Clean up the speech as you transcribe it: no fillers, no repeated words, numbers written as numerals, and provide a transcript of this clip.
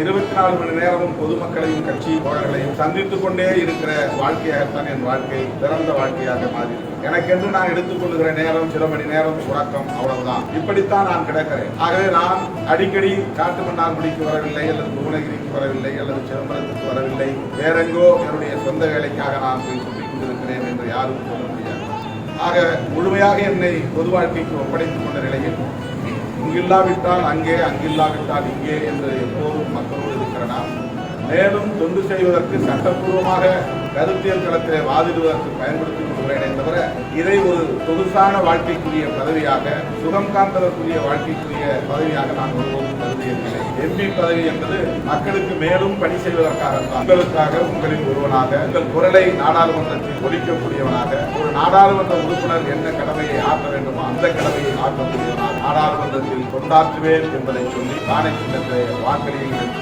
24 மணி நேரமும் பொதுமக்களையும் கட்சி தோழர்களையும் சந்தித்துக் கொண்டே இருக்கிற வாழ்க்கையாகத்தான் என் வாழ்க்கை சிறந்த வாழ்க்கையாக மாறி எனக்கென்று நான் எடுத்துக்கொள்ளுகிற நேரம் சில மணி நேரம் உறக்கம் அவ்வளவுதான். இப்படித்தான் நான் கிடக்கிறேன். ஆகவே நான் அடிக்கடி காட்டுமன்னார்குடிக்கு வரவில்லை, அல்லது புவனகிரிக்கு வரவில்லை, அல்லது சிதம்பரத்துக்கு வரவில்லை, வேறெங்கோ என்னுடைய சொந்த வேலைக்காக நான் போய் சுற்றிக் கொண்டிருக்கிறேன் என்று யாரும் சொல்ல முடியாது. ஆக முழுமையாக என்னை பொது வாழ்க்கைக்கு ஒப்படைத்துக் கொண்ட நிலையில் இங்கில்லாவிட்டால் அங்கே, அங்கில்லாவிட்டால் இங்கே என்று எப்போதும் மக்களோடு இருக்கிறனா மேலும் தொண்டு செய்வதற்கு சட்டப்பூர்வமாக கருத்தியல் களத்திலே வாதிடுவதற்கு பயன்படுத்திக் கொள்கிறேனே தவிர இதை ஒரு சொகுசான வாழ்க்கைக்குரிய பதவியாக, சுகம் காண்பதற்குரிய வாழ்க்கைக்குரிய பதவியாக நான் ஒருபோதும் கருதியதில்லை. எம்பி பதவி என்பது மக்களுக்கு மேலும் பணி செய்வதற்காகத்தான். உங்களுக்காக, உங்களின் ஒருவனாக, உங்கள் குரலை நாடாளுமன்றத்தில் ஒலிக்கக்கூடியவனாக, ஒரு நாடாளுமன்ற உறுப்பினர் என்ன கடமையை ஆற்ற வேண்டுமோ அந்த கடமையை ஆற்றக்கூடியவனாக நாடாளுமன்றத்தில் கொண்டாற்றுவேன் என்பதை சொல்லி நாணய சின்னத்தை வாக்களியுங்கள்.